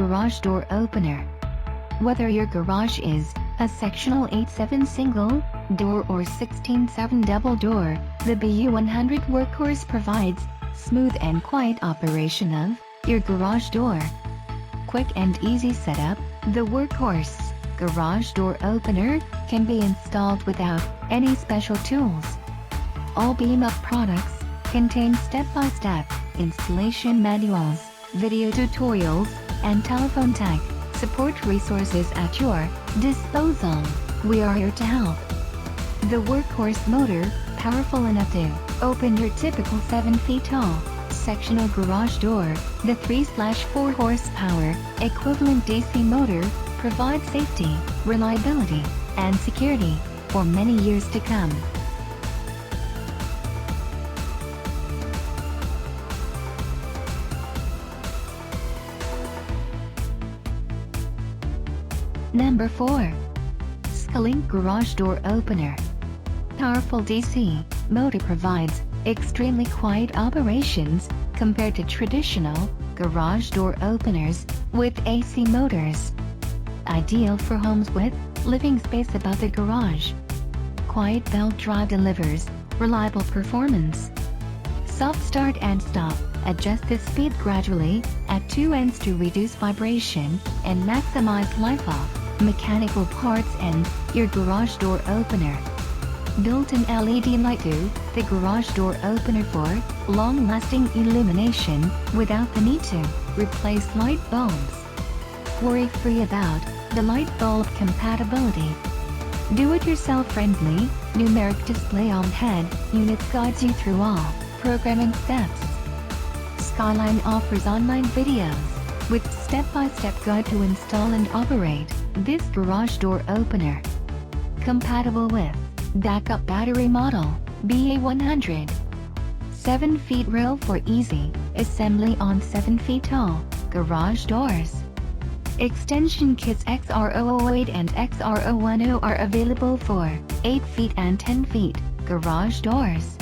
garage door opener. Whether your garage is a sectional 8/7 single door or 16/7 double door, the beamUP workhorse provides smooth and quiet operation of your garage door. Quick and easy setup, the workhorse garage door opener can be installed without any special tools. All beamUP products contain step-by-step installation manuals, video tutorials, and telephone tech support resources at your disposal. We are here to help. The workhorse motor, powerful enough to open your typical 7 feet tall sectional garage door. The 3/4 horsepower equivalent DC motor provides safety, reliability, and security for many years to come. Number 4. SKYLINK Garage Door Opener. Powerful DC motor provides extremely quiet operations compared to traditional garage door openers with AC motors. Ideal for homes with living space above the garage. Quiet belt drive delivers reliable performance. Soft start and stop. Adjust the speed gradually at two ends to reduce vibration and maximize life of mechanical parts and your garage door opener. Built-in LED light to the garage door opener for long-lasting illumination without the need to replace light bulbs. Worry-free about the light bulb compatibility. Do-it-yourself friendly numeric display on head unit guides you through all programming steps. SKYLINK offers online videos with step-by-step guide to install and operate this garage door opener. Compatible with backup battery model BA100. 7 feet rail for easy assembly on 7 feet tall garage doors. Extension kits XR008 and XR010 are available for 8 feet and 10 feet garage doors.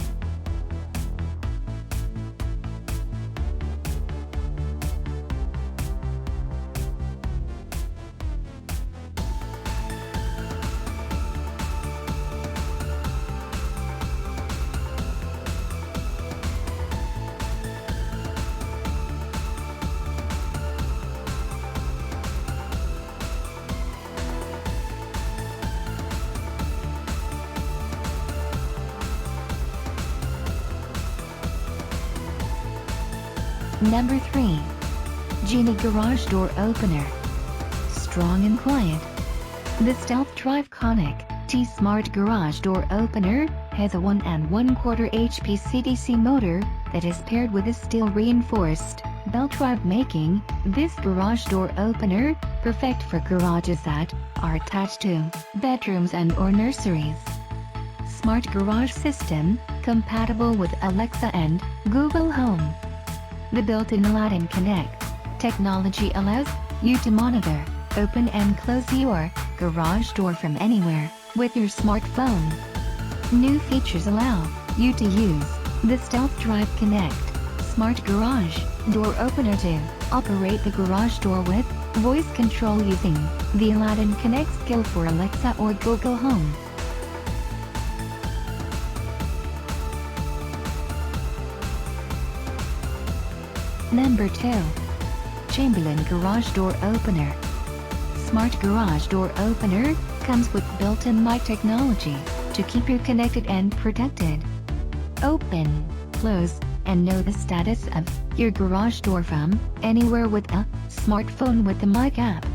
Number 3. Genie Garage Door Opener. Strong and quiet. The Stealth Drive Conic T Smart Garage Door Opener has a 1 1/4 HP CDC motor that is paired with a steel-reinforced belt drive, making this garage door opener perfect for garages that are attached to bedrooms and or nurseries. Smart Garage System, compatible with Alexa and Google Home. The built-in Aladdin Connect technology allows you to monitor, open and close your garage door from anywhere with your smartphone. New features allow you to use the Stealth Drive Connect Smart Garage Door Opener to operate the garage door with voice control using the Aladdin Connect skill for Alexa or Google Home. Number 2. Chamberlain Garage Door Opener. Smart Garage Door Opener comes with built-in mic technology to keep you connected and protected. Open, close, and know the status of your garage door from anywhere with a smartphone with the mic app.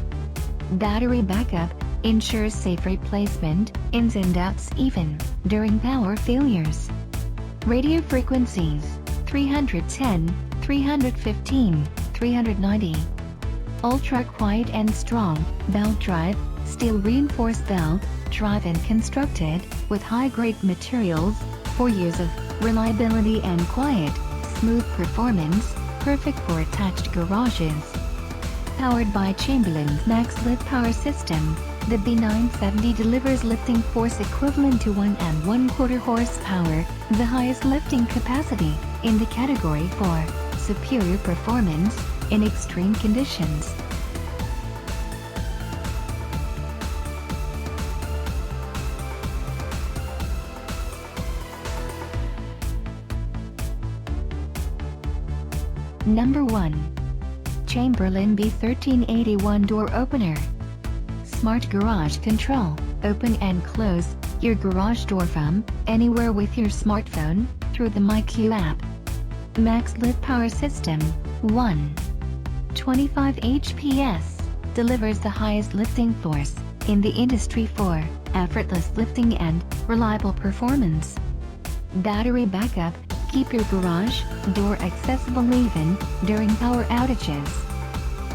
Battery backup ensures safe replacement ins and outs even during power failures. Radio frequencies 310, 315, 390. Ultra quiet and strong belt drive, steel reinforced belt drive and constructed with high-grade materials for years of reliability and quiet, smooth performance, perfect for attached garages. Powered by Chamberlain's Max Lift Power System, the B970 delivers lifting force equivalent to 1 1/4 horsepower, the highest lifting capacity in the category for superior performance in extreme conditions. Number 1. Chamberlain B1381 Door Opener. Smart Garage Control. Open and close your garage door from anywhere with your smartphone through the beamUP. Max Lift Power System. 125 HPS. Delivers the highest lifting force in the industry for effortless lifting and reliable performance. Battery backup. Keep your garage door accessible even during power outages.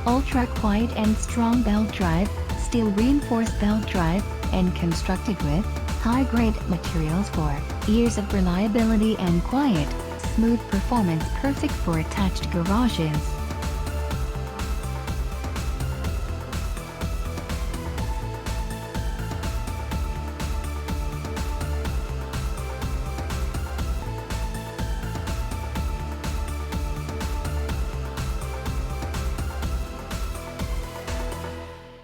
Ultra quiet and strong belt drive. Steel reinforced belt drive and constructed with high-grade materials for years of reliability and quiet, smooth performance, perfect for attached garages.